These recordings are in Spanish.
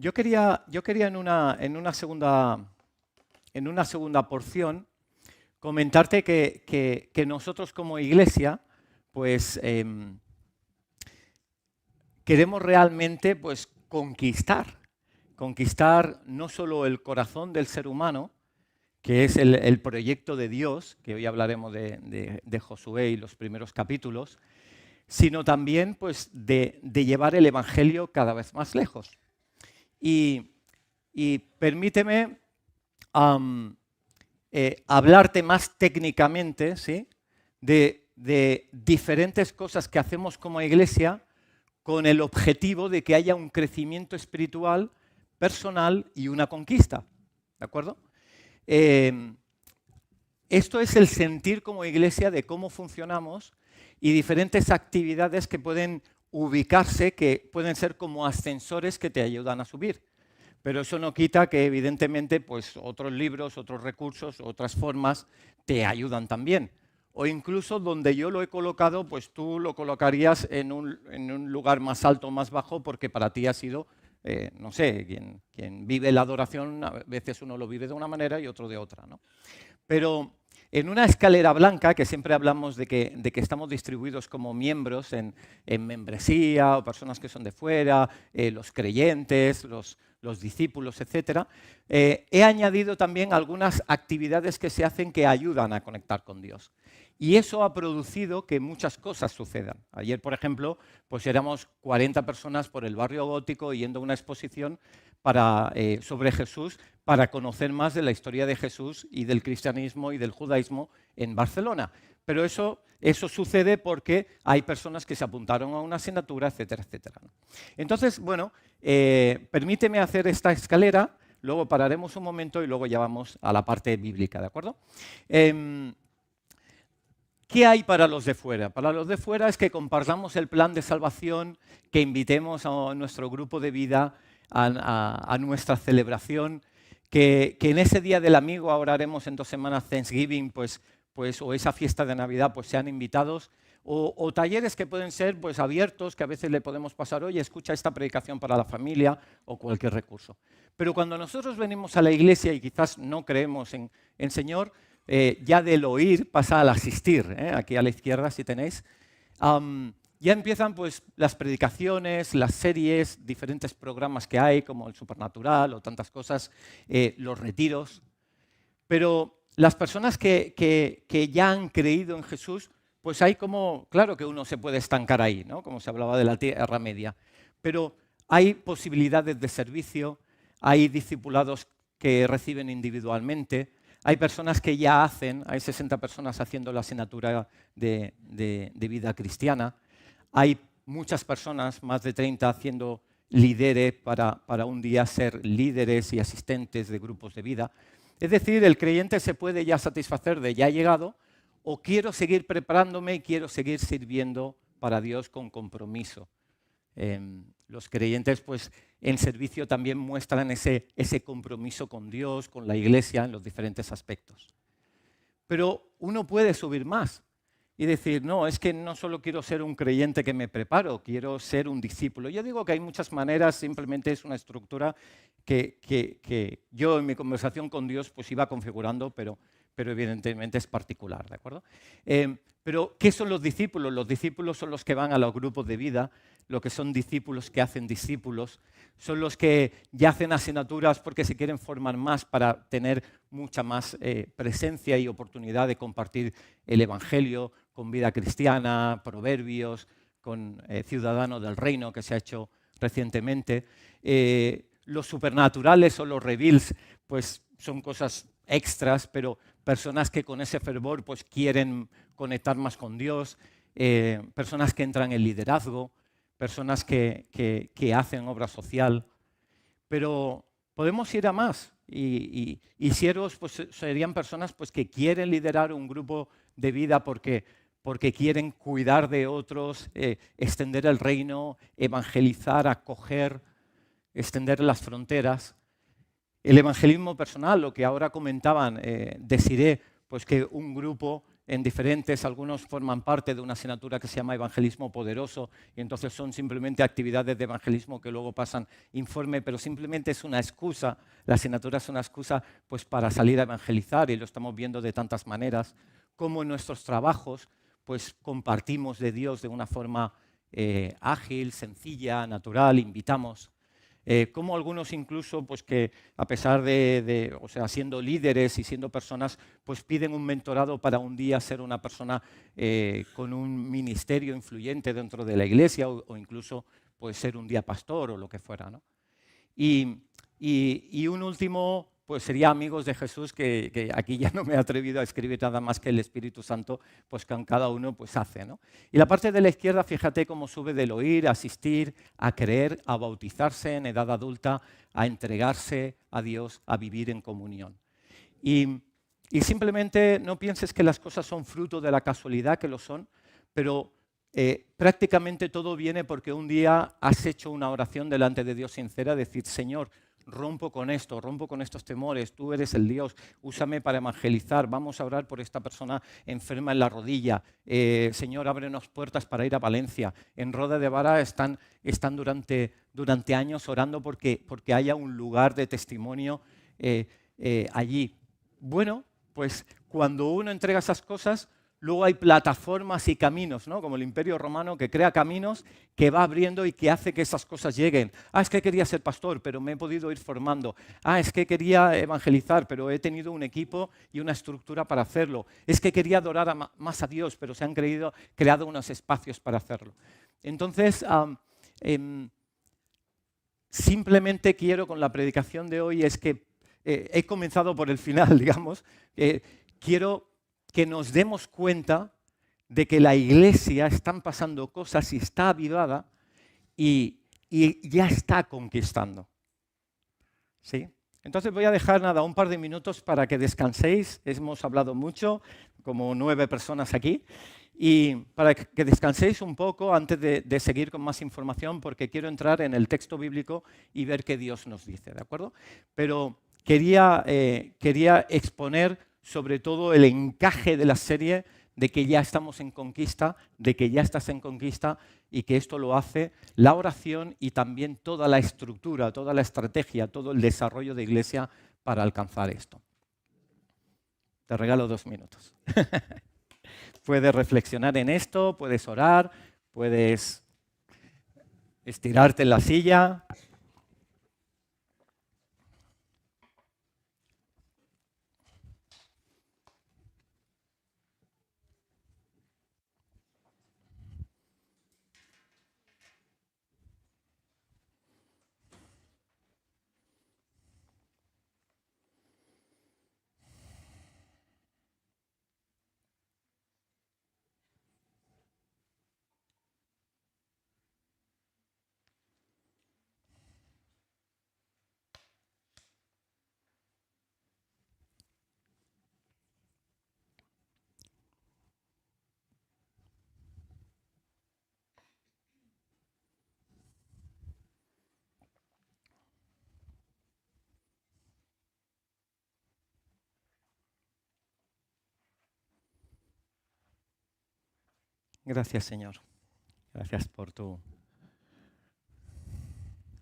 Yo quería en una segunda porción comentarte que nosotros como iglesia, pues queremos realmente pues, conquistar no solo el corazón del ser humano, que es el proyecto de Dios, que hoy hablaremos de Josué y los primeros capítulos, sino también pues, de llevar el Evangelio cada vez más lejos. Y permíteme hablarte más técnicamente, ¿sí? de diferentes cosas que hacemos como iglesia con el objetivo de que haya un crecimiento espiritual, personal y una conquista. ¿De acuerdo? Esto es el sentir como iglesia de cómo funcionamos y diferentes actividades que pueden ubicarse, que pueden ser como ascensores que te ayudan a subir. Pero eso no quita que, evidentemente, pues, otros libros, otros recursos, otras formas te ayudan también. O incluso donde yo lo he colocado, pues tú lo colocarías en un lugar más alto o más bajo porque para ti ha sido, no sé, quien vive la adoración, a veces uno lo vive de una manera y otro de otra, ¿no? Pero en una escalera blanca, que siempre hablamos de que estamos distribuidos como miembros en membresía o personas que son de fuera, los creyentes, los discípulos, etc., he añadido también algunas actividades que se hacen que ayudan a conectar con Dios. Y eso ha producido que muchas cosas sucedan. Ayer, por ejemplo, pues éramos 40 personas por el barrio gótico yendo a una exposición sobre Jesús para conocer más de la historia de Jesús y del cristianismo y del judaísmo en Barcelona. Pero eso sucede porque hay personas que se apuntaron a una asignatura, etcétera, etcétera. Entonces, bueno, permíteme hacer esta escalera, luego pararemos un momento y luego ya vamos a la parte bíblica, ¿de acuerdo? ¿Qué hay para los de fuera? Para los de fuera es que compartamos el plan de salvación, que invitemos a nuestro grupo de vida a nuestra celebración, que en ese día del amigo, ahora haremos en 2 semanas Thanksgiving, o esa fiesta de Navidad, pues sean invitados, o talleres que pueden ser pues, abiertos, que a veces le podemos pasar, oye, escucha esta predicación para la familia, o cualquier recurso. Pero cuando nosotros venimos a la iglesia y quizás no creemos en Señor, ya del oír pasa al asistir, aquí a la izquierda si tenéis, ya empiezan pues, las predicaciones, las series, diferentes programas que hay, como el Supernatural o tantas cosas, los retiros. Pero las personas que ya han creído en Jesús, pues hay como, claro que uno se puede estancar ahí, ¿no? Como se hablaba de la Tierra Media, pero hay posibilidades de servicio, hay discipulados que reciben individualmente, hay personas que ya hay 60 personas haciendo la asignatura de vida cristiana, hay muchas personas, más de 30, haciendo líderes para un día ser líderes y asistentes de grupos de vida. Es decir, el creyente se puede ya satisfacer de ya he llegado, o quiero seguir preparándome y quiero seguir sirviendo para Dios con compromiso. Los creyentes, pues, en servicio también muestran ese compromiso con Dios, con la iglesia, en los diferentes aspectos. Pero uno puede subir más y decir, no, es que no solo quiero ser un creyente que me preparo, quiero ser un discípulo. Yo digo que hay muchas maneras, simplemente es una estructura que yo en mi conversación con Dios pues iba configurando, pero evidentemente es particular, ¿de acuerdo? Pero, ¿qué son los discípulos? Los discípulos son los que van a los grupos de vida, lo que son discípulos que hacen discípulos, son los que ya hacen asignaturas porque se quieren formar más para tener mucha más presencia y oportunidad de compartir el Evangelio con vida cristiana, proverbios, con Ciudadano del Reino que se ha hecho recientemente. Los supernaturales o los reveals, pues son cosas extras, pero personas que con ese fervor pues, quieren conectar más con Dios, personas que entran en liderazgo, personas que hacen obra social. Pero podemos ir a más. Y siervos pues, serían personas pues, que quieren liderar un grupo de vida porque quieren cuidar de otros, extender el reino, evangelizar, acoger, extender las fronteras. El evangelismo personal, lo que ahora comentaban, Desiré, pues que un grupo en diferentes, algunos forman parte de una asignatura que se llama Evangelismo Poderoso, y entonces son simplemente actividades de evangelismo que luego pasan informe, pero simplemente es una excusa, la asignatura es una excusa pues, para salir a evangelizar, y lo estamos viendo de tantas maneras, como en nuestros trabajos pues, compartimos de Dios de una forma ágil, sencilla, natural, invitamos. Como algunos incluso, pues que a pesar o sea, siendo líderes y siendo personas, pues piden un mentorado para un día ser una persona con un ministerio influyente dentro de la iglesia o incluso pues, ser un día pastor o lo que fuera, ¿no? Y un último, pues sería amigos de Jesús, que aquí ya no me he atrevido a escribir nada más que el Espíritu Santo, pues con cada uno pues hace, ¿no? Y la parte de la izquierda, fíjate cómo sube del oír, a asistir, a creer, a bautizarse en edad adulta, a entregarse a Dios, a vivir en comunión. Y, y simplemente no pienses que las cosas son fruto de la casualidad, que lo son, pero prácticamente todo viene porque un día has hecho una oración delante de Dios sincera, decir, Señor, rompo con esto, rompo con estos temores, tú eres el Dios, úsame para evangelizar, vamos a orar por esta persona enferma en la rodilla, Señor, ábrenos puertas para ir a Valencia. En Roda de Vara están durante años orando porque haya un lugar de testimonio allí. Bueno, pues cuando uno entrega esas cosas, luego hay plataformas y caminos, ¿no? Como el Imperio Romano que crea caminos, que va abriendo y que hace que esas cosas lleguen. Ah, es que quería ser pastor, pero me he podido ir formando. Ah, es que quería evangelizar, pero he tenido un equipo y una estructura para hacerlo. Es que quería adorar más a Dios, pero se han creado unos espacios para hacerlo. Entonces, simplemente quiero con la predicación de hoy es que he comenzado por el final, digamos. Quiero que nos demos cuenta de que la iglesia están pasando cosas y está avivada y ya está conquistando. ¿Sí? Entonces voy a dejar un par de minutos para que descanséis. Hemos hablado mucho, como 9 personas aquí. Y para que descanséis un poco antes de seguir con más información, porque quiero entrar en el texto bíblico y ver qué Dios nos dice, ¿de acuerdo? Pero quería exponer sobre todo el encaje de la serie de que ya estamos en conquista, de que ya estás en conquista y que esto lo hace la oración y también toda la estructura, toda la estrategia, todo el desarrollo de iglesia para alcanzar esto. Te regalo 2 minutos. Puedes reflexionar en esto, puedes orar, puedes estirarte en la silla. Gracias, Señor. Gracias por tu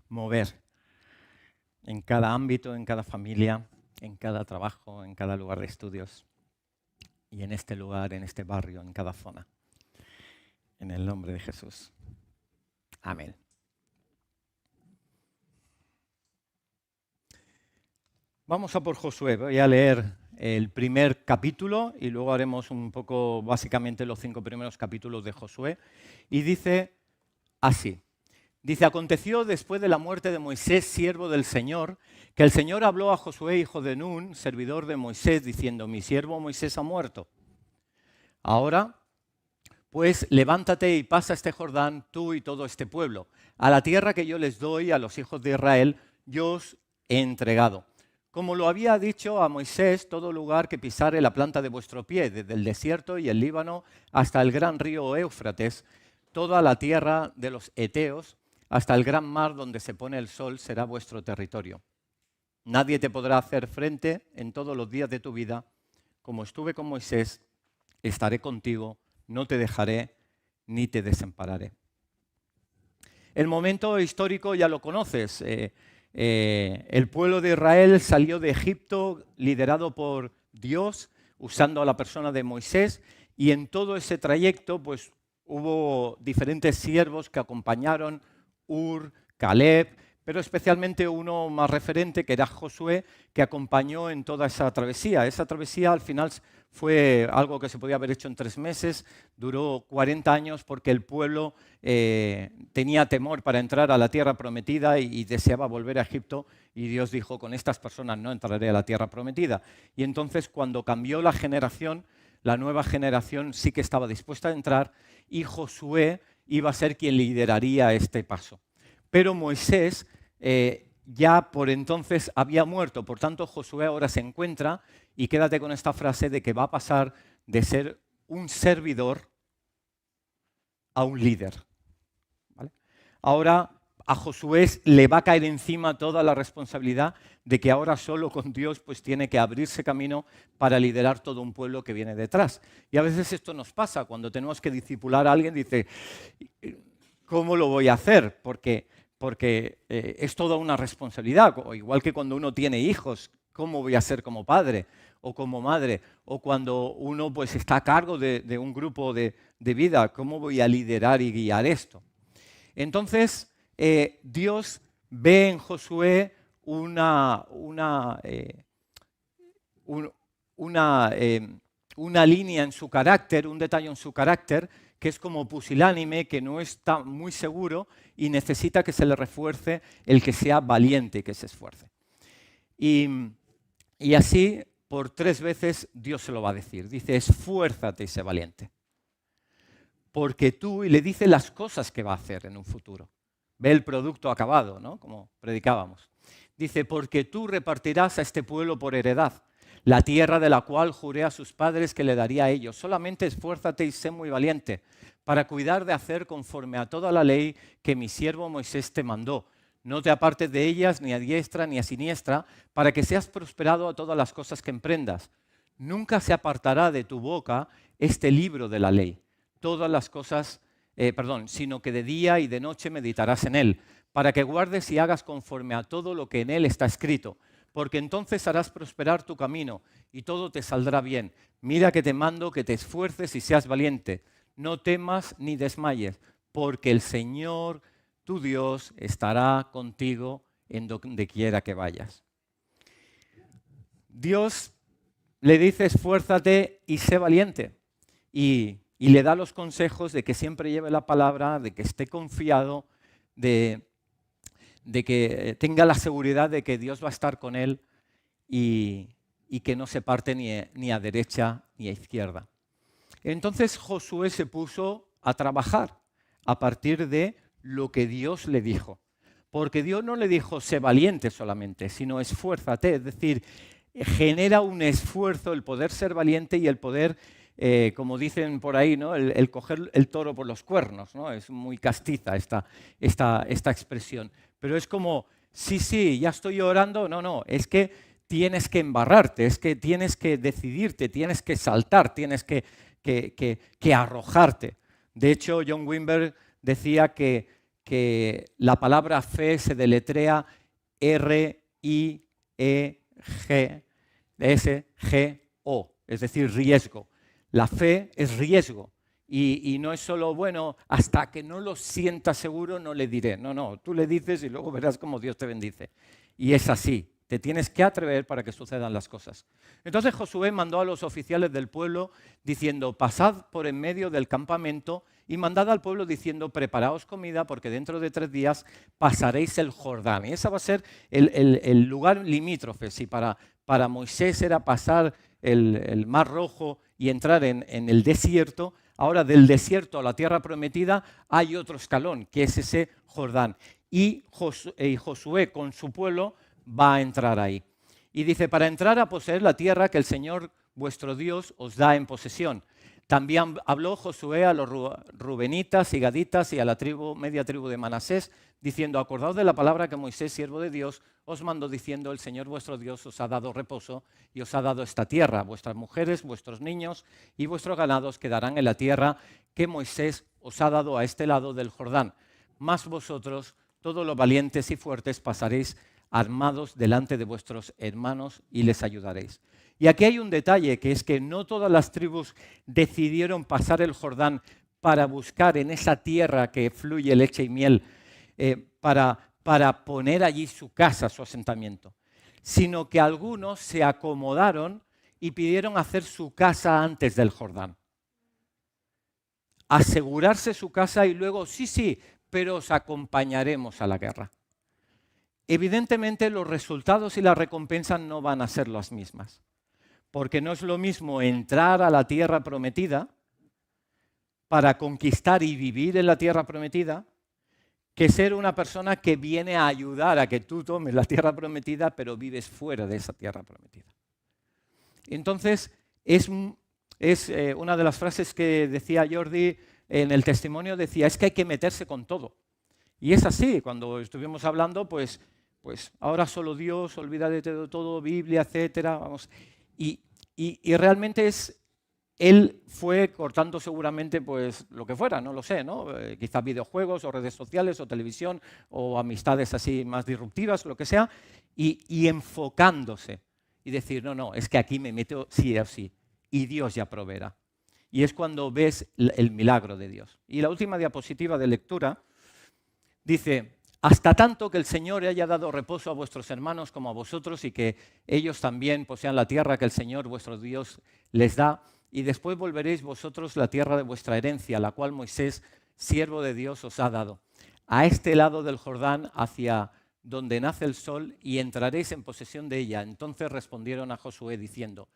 mover en cada ámbito, en cada familia, en cada trabajo, en cada lugar de estudios y en este lugar, en este barrio, en cada zona. En el nombre de Jesús. Amén. Vamos a por Josué. Voy a leer el primer capítulo y luego haremos un poco, básicamente, los 5 primeros capítulos de Josué. Y dice así. Dice, aconteció después de la muerte de Moisés, siervo del Señor, que el Señor habló a Josué, hijo de Nun, servidor de Moisés, diciendo, mi siervo Moisés ha muerto. Ahora, pues, levántate y pasa este Jordán, tú y todo este pueblo, a la tierra que yo les doy a los hijos de Israel, yo os he entregado. Como lo había dicho a Moisés, todo lugar que pisare la planta de vuestro pie, desde el desierto y el Líbano hasta el gran río Éufrates, toda la tierra de los Eteos, hasta el gran mar donde se pone el sol, será vuestro territorio. Nadie te podrá hacer frente en todos los días de tu vida, como estuve con Moisés, estaré contigo, no te dejaré ni te desampararé. El momento histórico ya lo conoces. El pueblo de Israel salió de Egipto liderado por Dios, usando a la persona de Moisés, y en todo ese trayecto pues, hubo diferentes siervos que acompañaron, Ur, Caleb, pero especialmente uno más referente, que era Josué, que acompañó en toda esa travesía. Esa travesía al final fue algo que se podía haber hecho en 3 meses, duró 40 años porque el pueblo tenía temor para entrar a la tierra prometida y deseaba volver a Egipto, y Dios dijo, con estas personas no entraré a la tierra prometida. Y entonces cuando cambió la generación, la nueva generación sí que estaba dispuesta a entrar, y Josué iba a ser quien lideraría este paso. Pero Moisés ya por entonces había muerto, por tanto Josué ahora se encuentra, y quédate con esta frase de que va a pasar de ser un servidor a un líder. ¿Vale? Ahora a Josué le va a caer encima toda la responsabilidad de que ahora solo con Dios pues tiene que abrirse camino para liderar todo un pueblo que viene detrás. Y a veces esto nos pasa, cuando tenemos que discipular a alguien, dice, ¿cómo lo voy a hacer? Porque es toda una responsabilidad, o igual que cuando uno tiene hijos, ¿cómo voy a ser como padre o como madre? O cuando uno pues, está a cargo de un grupo de vida, ¿cómo voy a liderar y guiar esto? Entonces, Dios ve en Josué una línea en su carácter, un detalle en su carácter, que es como pusilánime, que no está muy seguro y necesita que se le refuerce el que sea valiente y que se esfuerce. Y así, por 3 veces, Dios se lo va a decir. Dice, esfuérzate y sé valiente. Porque tú, y le dice las cosas que va a hacer en un futuro. Ve el producto acabado, ¿no? Como predicábamos. Dice, porque tú repartirás a este pueblo por heredad la tierra de la cual juré a sus padres que le daría a ellos. Solamente esfuérzate y sé muy valiente para cuidar de hacer conforme a toda la ley que mi siervo Moisés te mandó. No te apartes de ellas ni a diestra ni a siniestra, para que seas prosperado a todas las cosas que emprendas. Nunca se apartará de tu boca este libro de la ley, todas las cosas, sino que de día y de noche meditarás en él, para que guardes y hagas conforme a todo lo que en él está escrito, porque entonces harás prosperar tu camino y todo te saldrá bien. Mira que te mando que te esfuerces y seas valiente. No temas ni desmayes, porque el Señor, tu Dios, estará contigo en donde quiera que vayas. Dios le dice, esfuérzate y sé valiente. Y le da los consejos de que siempre lleve la palabra, de que esté confiado, de que tenga la seguridad de que Dios va a estar con él y que no se parte ni a derecha ni a izquierda. Entonces Josué se puso a trabajar a partir de lo que Dios le dijo. Porque Dios no le dijo, sé valiente solamente, sino esfuérzate. Es decir, genera un esfuerzo el poder ser valiente y el poder, como dicen por ahí, ¿no? el coger el toro por los cuernos, ¿no? Es muy castiza esta expresión. Pero es como, sí, ya estoy orando. No, es que tienes que embarrarte, es que tienes que decidirte, tienes que saltar, tienes que arrojarte. De hecho, John Wimber decía que la palabra fe se deletrea R-I-E-G-S-G-O, es decir, riesgo. La fe es riesgo. Y no es solo, bueno, hasta que no lo sienta seguro no le diré. No, tú le dices y luego verás cómo Dios te bendice. Y es así, te tienes que atrever para que sucedan las cosas. Entonces Josué mandó a los oficiales del pueblo diciendo, pasad por en medio del campamento y mandad al pueblo diciendo, preparaos comida porque dentro de 3 días pasaréis el Jordán. Y ese va a ser el lugar limítrofe. Si para Moisés era pasar el Mar Rojo y entrar en el desierto, ahora del desierto a la tierra prometida hay otro escalón, que es ese Jordán. Y Josué con su pueblo va a entrar ahí. Y dice, para entrar a poseer la tierra que el Señor vuestro Dios os da en posesión. También habló Josué a los rubenitas y gaditas y a la media tribu de Manasés, diciendo: acordaos de la palabra que Moisés, siervo de Dios, os mandó diciendo: el Señor vuestro Dios os ha dado reposo y os ha dado esta tierra. Vuestras mujeres, vuestros niños y vuestros ganados quedarán en la tierra que Moisés os ha dado a este lado del Jordán. Mas vosotros, todos los valientes y fuertes, pasaréis armados delante de vuestros hermanos y les ayudaréis. Y aquí hay un detalle, que es que no todas las tribus decidieron pasar el Jordán para buscar en esa tierra que fluye leche y miel, para poner allí su casa, su asentamiento, sino que algunos se acomodaron y pidieron hacer su casa antes del Jordán. Asegurarse su casa y luego, sí, pero os acompañaremos a la guerra. Evidentemente los resultados y las recompensas no van a ser las mismas. Porque no es lo mismo entrar a la tierra prometida para conquistar y vivir en la tierra prometida que ser una persona que viene a ayudar a que tú tomes la tierra prometida, pero vives fuera de esa tierra prometida. Entonces, es una de las frases que decía Jordi en el testimonio, decía: es que hay que meterse con todo. Y es así, cuando estuvimos hablando, pues ahora solo Dios, olvídate de todo, Biblia, etcétera, vamos. Y realmente él fue cortando seguramente pues lo que fuera, no lo sé, ¿no? Quizás videojuegos o redes sociales o televisión o amistades así más disruptivas, lo que sea, y enfocándose y decir: no, es que aquí me meto sí o sí, y Dios ya proveerá. Y es cuando ves el milagro de Dios. Y la última diapositiva de lectura dice: hasta tanto que el Señor haya dado reposo a vuestros hermanos como a vosotros, y que ellos también posean la tierra que el Señor vuestro Dios les da, y después volveréis vosotros la tierra de vuestra herencia, la cual Moisés, siervo de Dios, os ha dado, a este lado del Jordán, hacia donde nace el sol, y entraréis en posesión de ella. Entonces respondieron a Josué diciendo: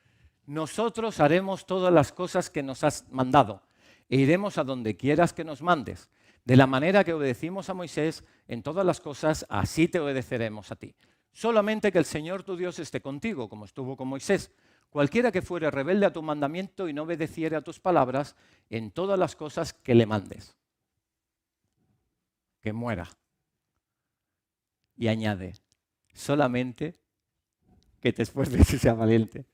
nosotros haremos todas las cosas que nos has mandado, e iremos a donde quieras que nos mandes. De la manera que obedecimos a Moisés en todas las cosas, así te obedeceremos a ti. Solamente que el Señor tu Dios esté contigo, como estuvo con Moisés. Cualquiera que fuere rebelde a tu mandamiento y no obedeciere a tus palabras, en todas las cosas que le mandes, que muera. Y añade: solamente que te esfuerces y seas valiente.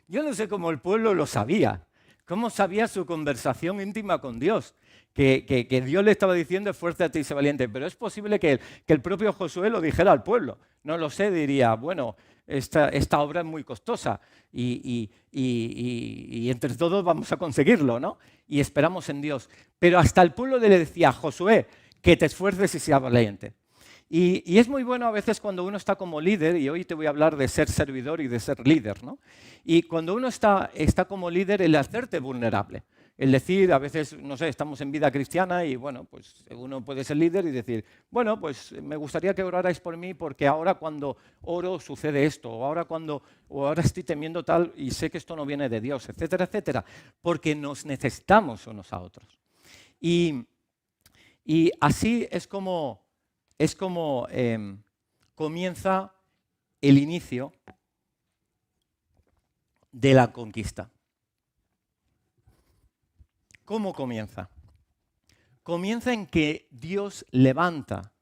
Yo no sé cómo el pueblo lo sabía. ¿Cómo sabía su conversación íntima con Dios? Que Dios le estaba diciendo: esfuérzate y sé valiente. Pero es posible que el propio Josué lo dijera al pueblo. No lo sé, diría: bueno, esta obra es muy costosa y entre todos vamos a conseguirlo, ¿no? Y esperamos en Dios. Pero hasta el pueblo le decía: Josué, que te esfuerces y seas valiente. Y es muy bueno a veces cuando uno está como líder, y hoy te voy a hablar de ser servidor y de ser líder, ¿no? Y cuando uno está como líder, el hacerte vulnerable. El decir, a veces, no sé, estamos en vida cristiana y bueno, pues uno puede ser líder y decir: bueno, pues me gustaría que orarais por mí porque ahora cuando oro sucede esto, o ahora estoy temiendo tal y sé que esto no viene de Dios, etcétera, etcétera. Porque nos necesitamos unos a otros. Y así es como comienza el inicio de la conquista. ¿Cómo comienza? Comienza en que Dios levanta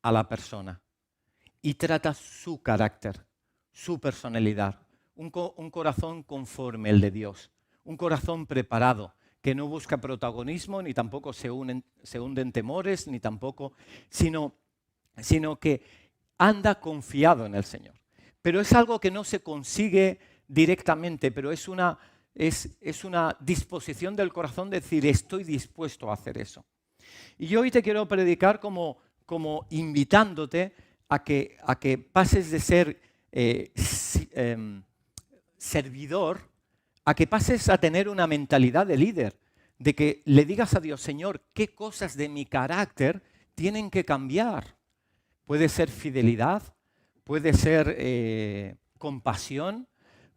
a la persona y trata su carácter, su personalidad, un corazón conforme el de Dios, un corazón preparado, que no busca protagonismo, ni tampoco se hunde en temores, ni tampoco, sino que anda confiado en el Señor. Pero es algo que no se consigue directamente, pero es una disposición del corazón de decir: estoy dispuesto a hacer eso. Y yo hoy te quiero predicar como invitándote a que pases de ser servidor a que pases a tener una mentalidad de líder, de que le digas a Dios: Señor, ¿qué cosas de mi carácter tienen que cambiar? Puede ser fidelidad, puede ser compasión,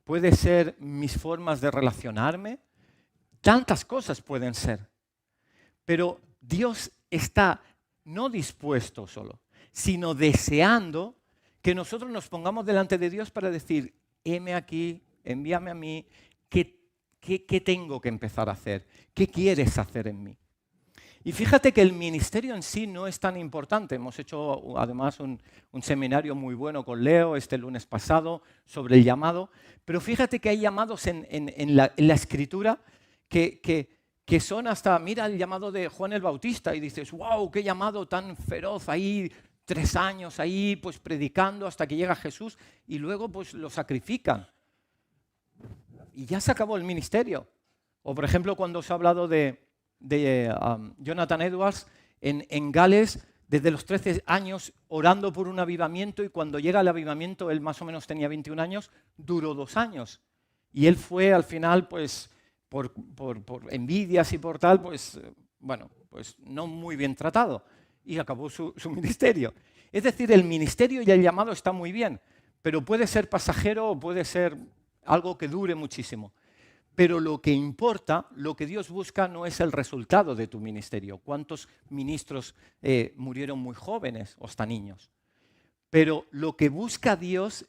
puede ser mis formas de relacionarme. Tantas cosas pueden ser. Pero Dios está no dispuesto solo, sino deseando que nosotros nos pongamos delante de Dios para decir: heme aquí, envíame a mí, ¿Qué tengo que empezar a hacer? ¿Qué quieres hacer en mí? Y fíjate que el ministerio en sí no es tan importante. Hemos hecho además un seminario muy bueno con Leo este lunes pasado sobre el llamado, pero fíjate que hay llamados en la Escritura que son hasta, mira el llamado de Juan el Bautista y dices, wow, qué llamado tan feroz ahí, 3 años ahí pues predicando hasta que llega Jesús y luego pues lo sacrifican. Y ya se acabó el ministerio. O por ejemplo cuando os he hablado de Jonathan Edwards en Gales, desde los 13 años orando por un avivamiento, y cuando llega el avivamiento, él más o menos tenía 21 años, duró 2 años. Y él fue al final, pues, por envidias y por tal, pues, bueno, pues no muy bien tratado. Y acabó su ministerio. Es decir, el ministerio y el llamado está muy bien, pero puede ser pasajero o puede ser algo que dure muchísimo. Pero lo que importa, lo que Dios busca, no es el resultado de tu ministerio. ¿Cuántos ministros murieron muy jóvenes o hasta niños? Pero lo que busca Dios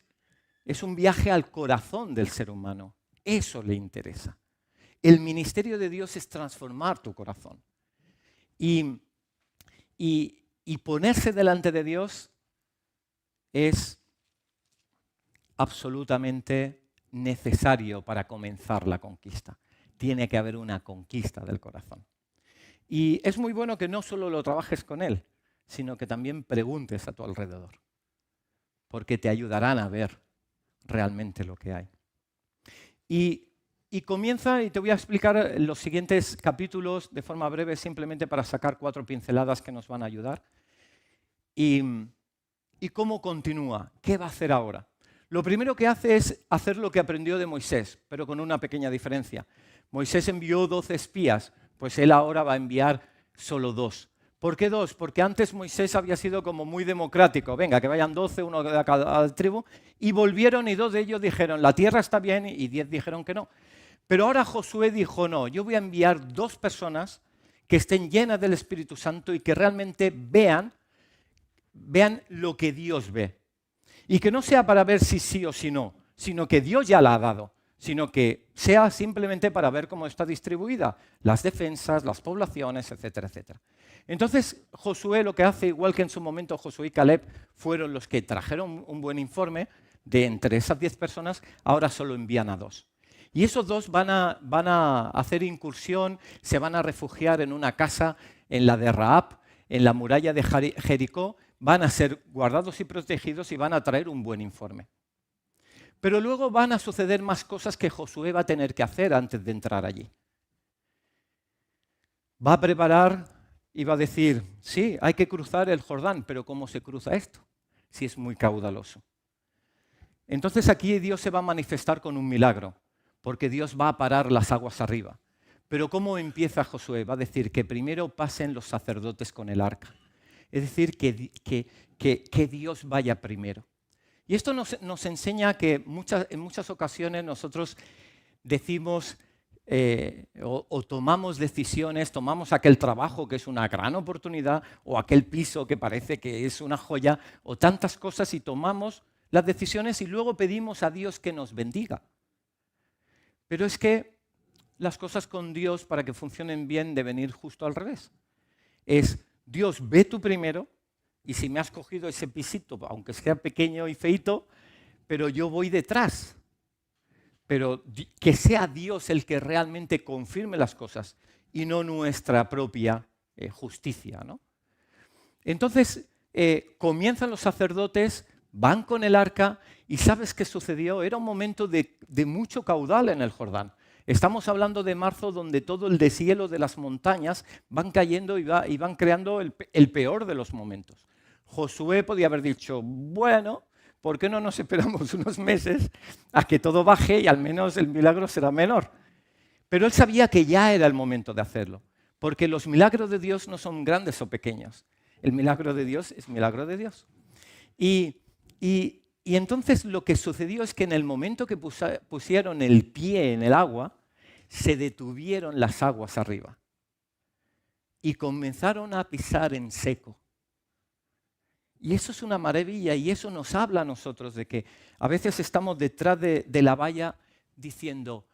es un viaje al corazón del ser humano. Eso le interesa. El ministerio de Dios es transformar tu corazón. Y ponerse delante de Dios es absolutamente necesario para comenzar la conquista. Tiene que haber una conquista del corazón. Y es muy bueno que no solo lo trabajes con Él, sino que también preguntes a tu alrededor, porque te ayudarán a ver realmente lo que hay. Y comienza, y te voy a explicar los siguientes capítulos de forma breve, simplemente para sacar 4 pinceladas que nos van a ayudar. Y cómo continúa, ¿qué va a hacer ahora? Lo primero que hace es hacer lo que aprendió de Moisés, pero con una pequeña diferencia. Moisés envió 12 espías, pues él ahora va a enviar solo 2. ¿Por qué 2? Porque antes Moisés había sido como muy democrático. Venga, que vayan 12, uno de cada tribu. Y volvieron y 2 de ellos dijeron, la tierra está bien, y 10 dijeron que no. Pero ahora Josué dijo, no, yo voy a enviar 2 personas que estén llenas del Espíritu Santo y que realmente vean lo que Dios ve. Y que no sea para ver si sí o si no, sino que Dios ya la ha dado, sino que sea simplemente para ver cómo está distribuida, las defensas, las poblaciones, etcétera, etcétera. Entonces Josué lo que hace, igual que en su momento Josué y Caleb fueron los que trajeron un buen informe, de entre esas 10 personas, ahora solo envían a 2. Y esos 2 van a hacer incursión, se van a refugiar en una casa, en la de Rahab, en la muralla de Jericó, van a ser guardados y protegidos y van a traer un buen informe. Pero luego van a suceder más cosas que Josué va a tener que hacer antes de entrar allí. Va a preparar y va a decir, sí, hay que cruzar el Jordán, pero ¿cómo se cruza esto? Si es muy caudaloso. Entonces aquí Dios se va a manifestar con un milagro, porque Dios va a parar las aguas arriba. Pero ¿cómo empieza Josué? Va a decir que primero pasen los sacerdotes con el arca. Es decir, que Dios vaya primero. Y esto nos enseña que en muchas ocasiones nosotros decimos o tomamos decisiones, tomamos aquel trabajo que es una gran oportunidad, o aquel piso que parece que es una joya, o tantas cosas, y tomamos las decisiones y luego pedimos a Dios que nos bendiga. Pero es que las cosas con Dios, para que funcionen bien, deben ir justo al revés. Es Dios, ve tú primero, y si me has cogido ese pisito, aunque sea pequeño y feito, pero yo voy detrás. Pero que sea Dios el que realmente confirme las cosas y no nuestra propia justicia, ¿no? Entonces, comienzan los sacerdotes, van con el arca, y ¿sabes qué sucedió? Era un momento de mucho caudal en el Jordán. Estamos hablando de marzo, donde todo el deshielo de las montañas van cayendo y van creando el peor de los momentos. Josué podía haber dicho, bueno, ¿por qué no nos esperamos unos meses a que todo baje y al menos el milagro será menor? Pero él sabía que ya era el momento de hacerlo, porque los milagros de Dios no son grandes o pequeños. El milagro de Dios es milagro de Dios. Y entonces lo que sucedió es que en el momento que pusieron el pie en el agua, se detuvieron las aguas arriba y comenzaron a pisar en seco. Y eso es una maravilla, y eso nos habla a nosotros de que a veces estamos detrás de la valla diciendo,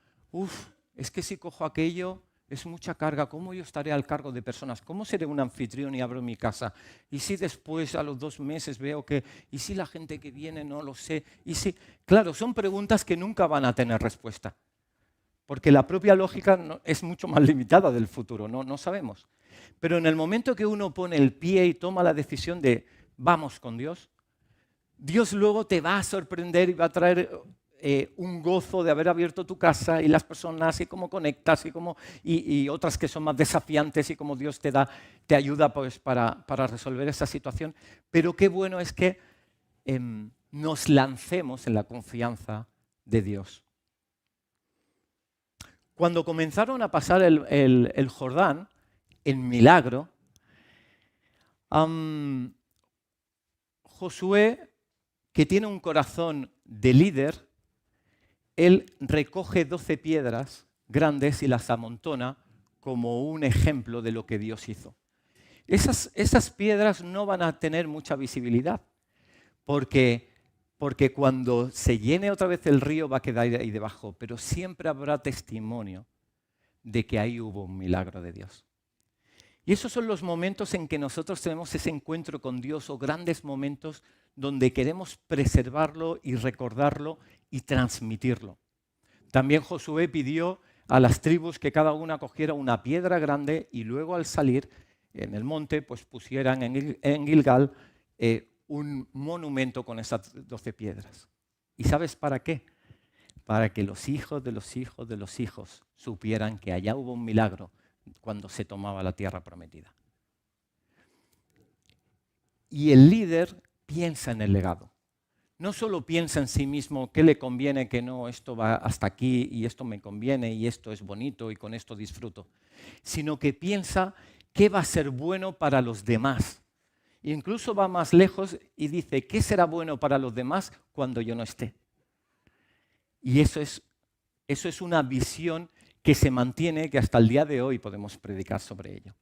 es que si cojo aquello es mucha carga, ¿cómo yo estaré al cargo de personas? ¿Cómo seré un anfitrión y abro mi casa? ¿Y si después a los 2 meses veo que, y si la gente que viene no lo sé? ¿Y si? Claro, son preguntas que nunca van a tener respuesta, porque la propia lógica es mucho más limitada del futuro, no sabemos. Pero en el momento que uno pone el pie y toma la decisión de vamos con Dios, Dios luego te va a sorprender y va a traer un gozo de haber abierto tu casa y las personas y cómo conectas y otras que son más desafiantes y cómo Dios te ayuda pues, para resolver esa situación. Pero qué bueno es que nos lancemos en la confianza de Dios. Cuando comenzaron a pasar el Jordán, en milagro, Josué, que tiene un corazón de líder, él recoge 12 piedras grandes y las amontona como un ejemplo de lo que Dios hizo. Esas piedras no van a tener mucha visibilidad, porque cuando se llene otra vez el río va a quedar ahí debajo, pero siempre habrá testimonio de que ahí hubo un milagro de Dios. Y esos son los momentos en que nosotros tenemos ese encuentro con Dios o grandes momentos donde queremos preservarlo y recordarlo y transmitirlo. También Josué pidió a las tribus que cada una cogiera una piedra grande y luego al salir en el monte pues pusieran en Gilgal un monumento con esas 12 piedras. ¿Y sabes para qué? Para que los hijos de los hijos de los hijos supieran que allá hubo un milagro cuando se tomaba la tierra prometida. Y el líder piensa en el legado. No solo piensa en sí mismo qué le conviene, que no, esto va hasta aquí y esto me conviene y esto es bonito y con esto disfruto, sino que piensa qué va a ser bueno para los demás. Incluso va más lejos y dice, ¿qué será bueno para los demás cuando yo no esté? Y eso es una visión que se mantiene, que hasta el día de hoy podemos predicar sobre ello.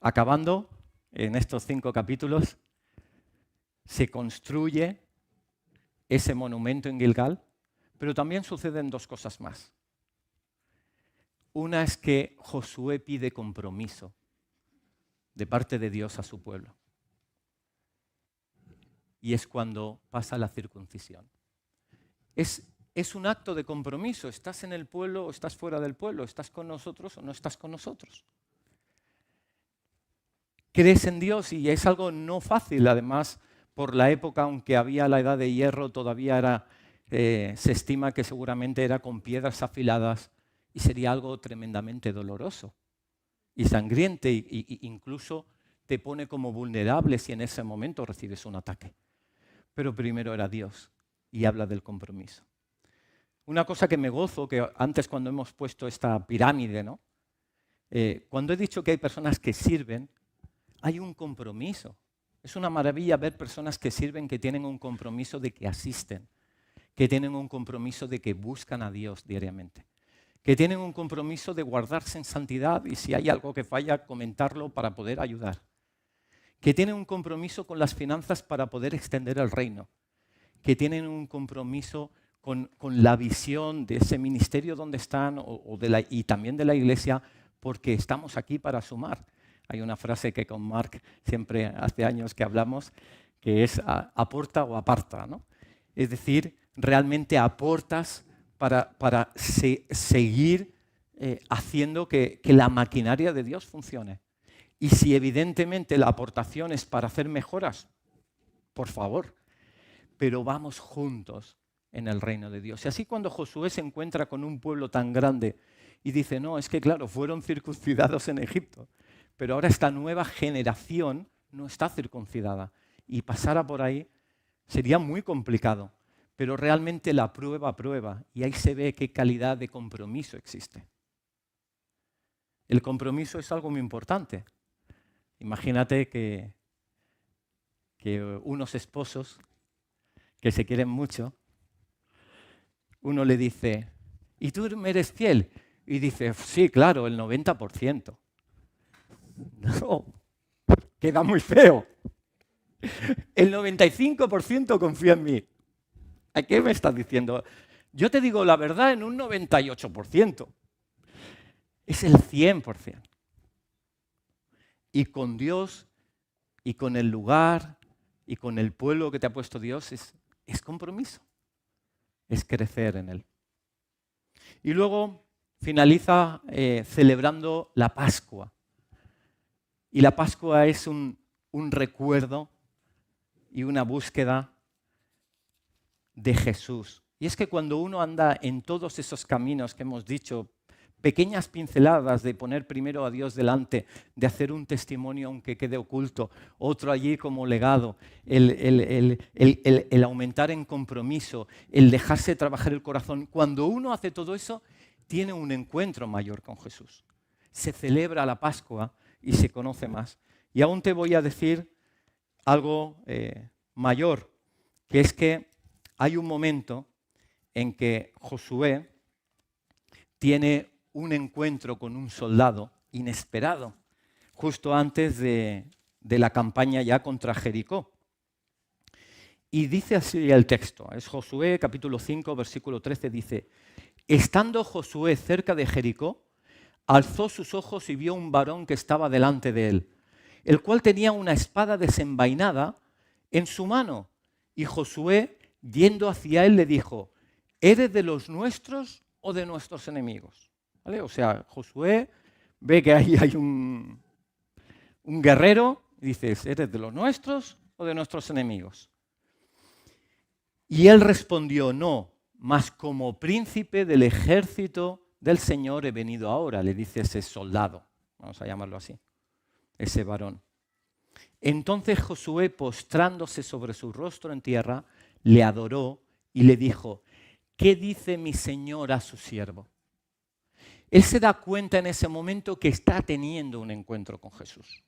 Acabando, en estos 5 capítulos, se construye ese monumento en Gilgal, pero también suceden 2 cosas más. Una es que Josué pide compromiso de parte de Dios a su pueblo. Y es cuando pasa la circuncisión. Es un acto de compromiso. ¿Estás en el pueblo o estás fuera del pueblo? ¿Estás con nosotros o no estás con nosotros? Crees en Dios y es algo no fácil. Además, por la época, aunque había la edad de hierro, todavía se estima que seguramente era con piedras afiladas y sería algo tremendamente doloroso y sangriente e incluso te pone como vulnerable si en ese momento recibes un ataque. Pero primero era Dios y habla del compromiso. Una cosa que me gozo, que antes cuando hemos puesto esta pirámide, ¿no? Cuando he dicho que hay personas que sirven, hay un compromiso. Es una maravilla ver personas que sirven, que tienen un compromiso de que asisten, que tienen un compromiso de que buscan a Dios diariamente, que tienen un compromiso de guardarse en santidad y si hay algo que falla, comentarlo para poder ayudar, que tienen un compromiso con las finanzas para poder extender el reino, que tienen un compromiso con la visión de ese ministerio donde están y también de la iglesia, porque estamos aquí para sumar. Hay una frase que con Mark siempre hace años que hablamos, que es aporta o aparta, ¿no? Es decir, realmente aportas para seguir haciendo que la maquinaria de Dios funcione. Y si evidentemente la aportación es para hacer mejoras, por favor, pero vamos juntos en el reino de Dios. Y así cuando Josué se encuentra con un pueblo tan grande y dice, no, es que claro, fueron circuncidados en Egipto, pero ahora esta nueva generación no está circuncidada y pasara por ahí sería muy complicado, pero realmente la prueba y ahí se ve qué calidad de compromiso existe. El compromiso es algo muy importante. Imagínate que unos esposos que se quieren mucho, uno le dice, ¿y tú me eres fiel? Y dice, sí, claro, el 90%. No, queda muy feo. El 95% confía en mí. ¿A qué me estás diciendo? Yo te digo la verdad en un 98%. Es el 100%. Y con Dios, y con el lugar, y con el pueblo que te ha puesto Dios, es compromiso. Es crecer en Él. Y luego finaliza celebrando la Pascua. Y la Pascua es un recuerdo y una búsqueda de Jesús. Y es que cuando uno anda en todos esos caminos que hemos dicho, pequeñas pinceladas de poner primero a Dios delante, de hacer un testimonio aunque quede oculto, otro allí como legado, el aumentar en compromiso, el dejarse trabajar el corazón. Cuando uno hace todo eso, tiene un encuentro mayor con Jesús. Se celebra la Pascua y se conoce más. Y aún te voy a decir algo mayor, que es que hay un momento en que Josué tiene un encuentro con un soldado inesperado, justo antes de la campaña ya contra Jericó. Y dice así el texto, es Josué capítulo 5, versículo 13, dice: estando Josué cerca de Jericó, alzó sus ojos y vio un varón que estaba delante de él, el cual tenía una espada desenvainada en su mano. Y Josué, yendo hacia él, le dijo: ¿eres de los nuestros o de nuestros enemigos? ¿Vale? O sea, Josué ve que ahí hay un guerrero y dice: ¿eres de los nuestros o de nuestros enemigos? Y él respondió: no, mas como príncipe del ejército del Señor he venido ahora, le dice ese soldado, vamos a llamarlo así, ese varón. Entonces Josué, postrándose sobre su rostro en tierra, le adoró y le dijo: ¿qué dice mi Señor a su siervo? Él se da cuenta en ese momento que está teniendo un encuentro con Jesús,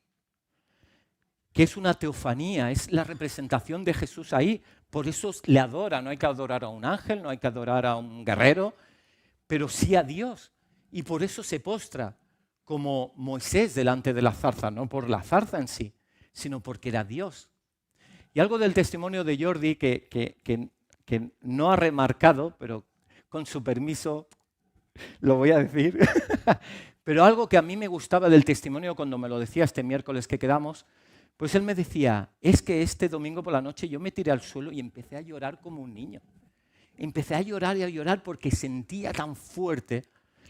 que es una teofanía, es la representación de Jesús ahí. Por eso le adora. No hay que adorar a un ángel, no hay que adorar a un guerrero, pero sí a Dios. Y por eso se postra como Moisés delante de la zarza, no por la zarza en sí, sino porque era Dios. Y algo del testimonio de Jordi que no ha remarcado, pero con su permiso lo voy a decir, pero algo que a mí me gustaba del testimonio cuando me lo decía este miércoles que quedamos, pues él me decía: es que este domingo por la noche yo me tiré al suelo y empecé a llorar como un niño. Empecé a llorar porque sentía tan fuerte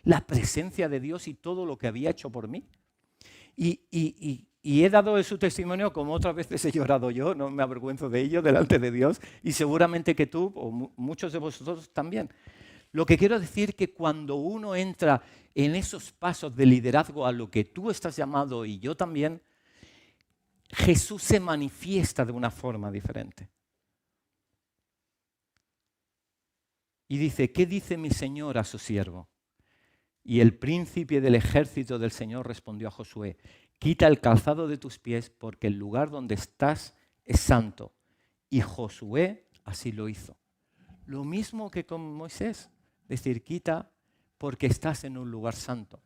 la presencia de Dios y todo lo que había hecho por mí. Y he dado su testimonio como otras veces he llorado yo, no me avergüenzo de ello delante de Dios, y seguramente que tú o muchos de vosotros también. Lo que quiero decir es que cuando uno entra en esos pasos de liderazgo a lo que tú estás llamado y yo también, Jesús se manifiesta de una forma diferente. Y dice: ¿qué dice mi Señor a su siervo? Y el príncipe del ejército del Señor respondió a Josué: quita el calzado de tus pies, porque el lugar donde estás es santo. Y Josué así lo hizo. Lo mismo que con Moisés. Es decir, quita porque estás en un lugar santo.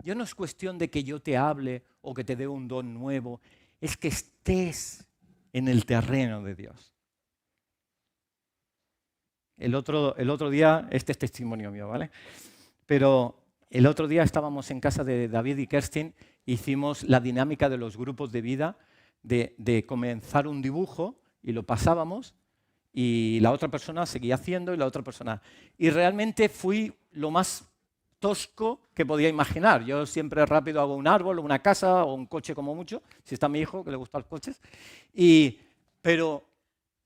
Ya no es cuestión de que yo te hable o que te dé un don nuevo. Es que estés en el terreno de Dios. El otro día, este es testimonio mío, ¿vale? Pero el otro día estábamos en casa de David y Kerstin, hicimos la dinámica de los grupos de vida, de comenzar un dibujo y lo pasábamos y la otra persona seguía haciendo y la otra persona. Y realmente fui lo más tosco que podía imaginar. Yo siempre rápido hago un árbol, una casa o un coche como mucho, si está mi hijo que le gustan los coches. Pero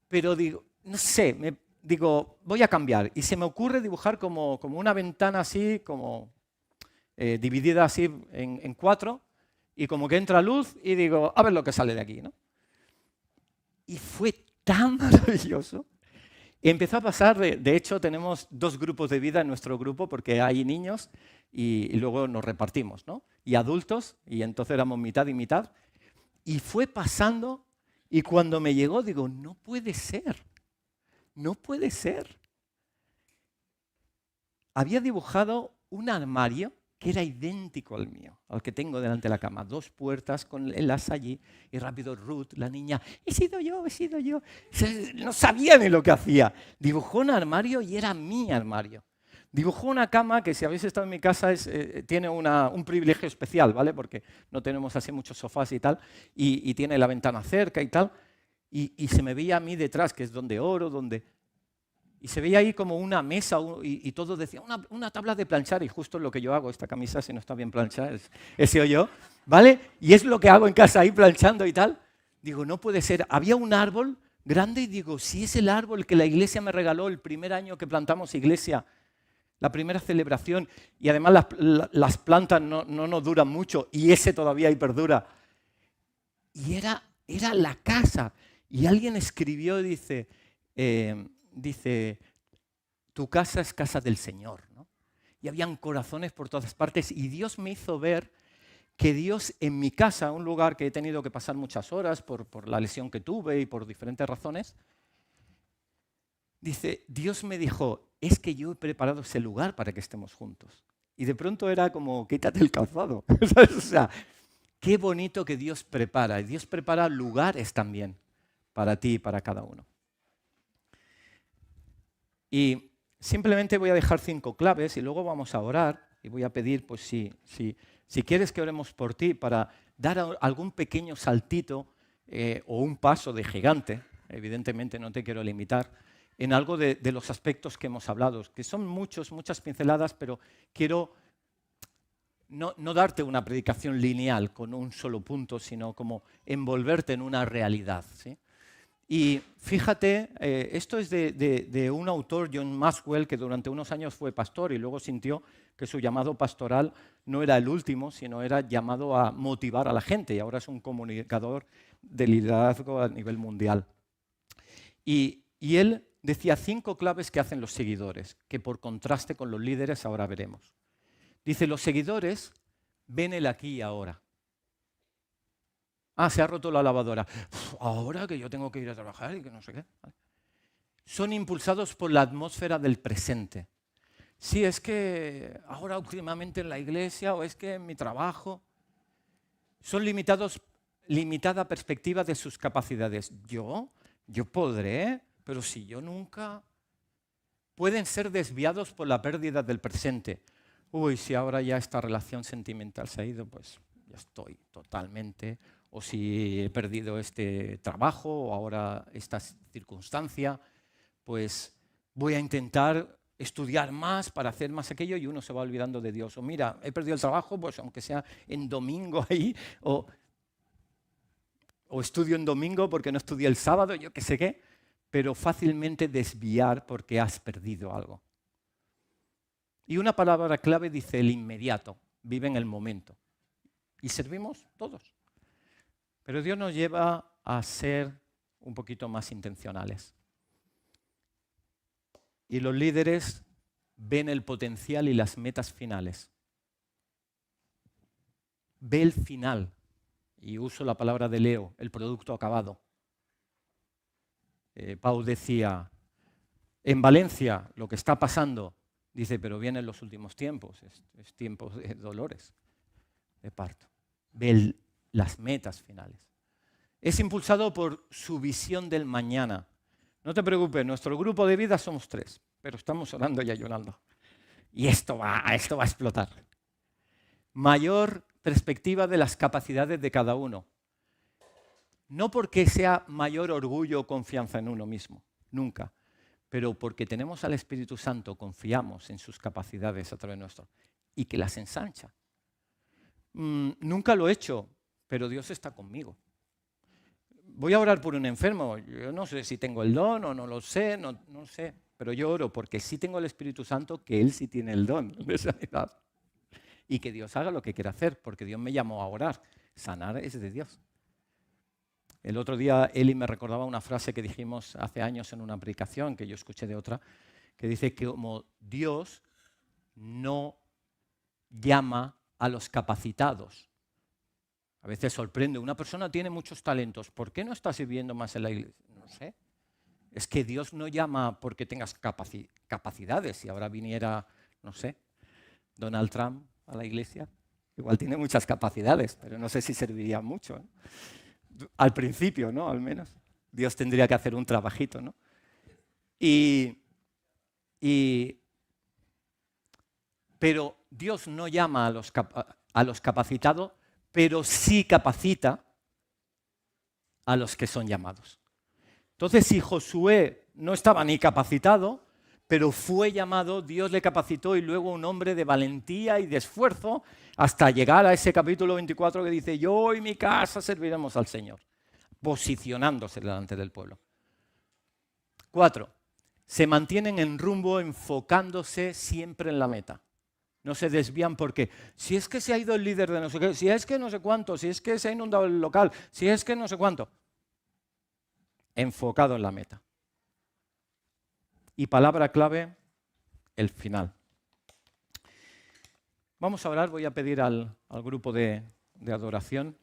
digo, no sé, digo, voy a cambiar. Y se me ocurre dibujar como una ventana así, como dividida así en cuatro, y como que entra luz y digo, a ver lo que sale de aquí, ¿no? Y fue tan maravilloso. Y empezó a pasar, de hecho tenemos 2 grupos de vida en nuestro grupo porque hay niños y luego nos repartimos, ¿no? Y adultos, y entonces éramos mitad y mitad. Y fue pasando y cuando me llegó digo, no puede ser, no puede ser. Había dibujado un armario que era idéntico al mío, al que tengo delante de la cama. 2 puertas con el as allí y rápido Ruth, la niña, he sido yo, he sido yo. No sabía ni lo que hacía. Dibujó un armario y era mi armario. Dibujó una cama que, si habéis estado en mi casa, tiene un privilegio especial, ¿vale? Porque no tenemos así muchos sofás y tal, y tiene la ventana cerca y tal. Y se me veía a mí detrás, que es donde oro, y se veía ahí como una mesa y todo decía, una tabla de planchar, y justo es lo que yo hago. Esta camisa, si no está bien planchada, he sido yo, ¿vale? Y es lo que hago en casa ahí planchando y tal. Digo, no puede ser. Había un árbol grande y digo, si es el árbol que la iglesia me regaló el primer año que plantamos iglesia, la primera celebración, y además las plantas no nos duran mucho, y ese todavía ahí perdura. Y era la casa. Y alguien escribió, dice, tu casa es casa del Señor, ¿no? Y habían corazones por todas partes, y Dios me hizo ver que Dios en mi casa, un lugar que he tenido que pasar muchas horas por la lesión que tuve y por diferentes razones, dice, Dios me dijo, es que yo he preparado ese lugar para que estemos juntos. Y de pronto era como, quítate el calzado. O sea, qué bonito que Dios prepara. Y Dios prepara lugares también para ti y para cada uno. Y simplemente voy a dejar 5 claves y luego vamos a orar, y voy a pedir, pues si quieres que oremos por ti para dar algún pequeño saltito o un paso de gigante, evidentemente no te quiero limitar, en algo de los aspectos que hemos hablado, que son muchas pinceladas, pero quiero no darte una predicación lineal con un solo punto, sino como envolverte en una realidad, ¿sí? Y fíjate, esto es de un autor, John Maxwell, que durante unos años fue pastor y luego sintió que su llamado pastoral no era el último, sino era llamado a motivar a la gente, y ahora es un comunicador de liderazgo a nivel mundial. Y él decía 5 claves que hacen los seguidores, que por contraste con los líderes ahora veremos. Dice, los seguidores ven el aquí y ahora. Ah, se ha roto la lavadora. Ahora que yo tengo que ir a trabajar y que no sé qué. Son impulsados por la atmósfera del presente. Sí, es que ahora últimamente en la iglesia, o es que en mi trabajo. Son limitada perspectiva de sus capacidades. Yo podré, pero si yo nunca. Pueden ser desviados por la pérdida del presente. Uy, si ahora ya esta relación sentimental se ha ido, pues ya estoy totalmente. O si he perdido este trabajo o ahora esta circunstancia, pues voy a intentar estudiar más para hacer más aquello, y uno se va olvidando de Dios. O mira, he perdido el trabajo, pues aunque sea en domingo ahí, o estudio en domingo porque no estudié el sábado, yo qué sé qué, pero fácilmente desviar porque has perdido algo. Y una palabra clave dice el inmediato, vive en el momento. Y servimos todos. Pero Dios nos lleva a ser un poquito más intencionales. Y los líderes ven el potencial y las metas finales. Ve el final. Y uso la palabra de Leo, el producto acabado. Pau decía, en Valencia lo que está pasando, dice, pero vienen los últimos tiempos, es tiempo de dolores, de parto. Ve las metas finales. Es impulsado por su visión del mañana. No te preocupes, nuestro grupo de vida somos 3, pero estamos orando y ayunando. Y esto va a explotar. Mayor perspectiva de las capacidades de cada uno. No porque sea mayor orgullo o confianza en uno mismo, nunca. Pero porque tenemos al Espíritu Santo, confiamos en sus capacidades a través nuestro y que las ensancha. Nunca lo he hecho, pero Dios está conmigo. Voy a orar por un enfermo. Yo no sé si tengo el don o no lo sé, no sé. Pero yo oro porque sí tengo el Espíritu Santo, que Él sí tiene el don de sanidad. Y que Dios haga lo que quiera hacer, porque Dios me llamó a orar. Sanar es de Dios. El otro día Eli me recordaba una frase que dijimos hace años en una predicación, que yo escuché de otra, que dice que como Dios no llama a los capacitados. A veces sorprende, una persona tiene muchos talentos, ¿por qué no está sirviendo más en la iglesia? No sé. Es que Dios no llama porque tengas capacidades. Si ahora viniera, no sé, Donald Trump a la iglesia. Igual tiene muchas capacidades, pero no sé si serviría mucho, ¿no? Al principio, ¿no? Al menos. Dios tendría que hacer un trabajito, ¿no? Pero Dios no llama a los capacitados, pero sí capacita a los que son llamados. Entonces, si Josué no estaba ni capacitado, pero fue llamado, Dios le capacitó y luego un hombre de valentía y de esfuerzo hasta llegar a ese capítulo 24 que dice, yo y mi casa serviremos al Señor, posicionándose delante del pueblo. 4. Se mantienen en rumbo enfocándose siempre en la meta. No se desvían porque si es que se ha ido el líder de no sé qué, si es que no sé cuánto, si es que se ha inundado el local, si es que no sé cuánto. Enfocado en la meta. Y palabra clave, el final. Vamos a orar, voy a pedir al grupo de adoración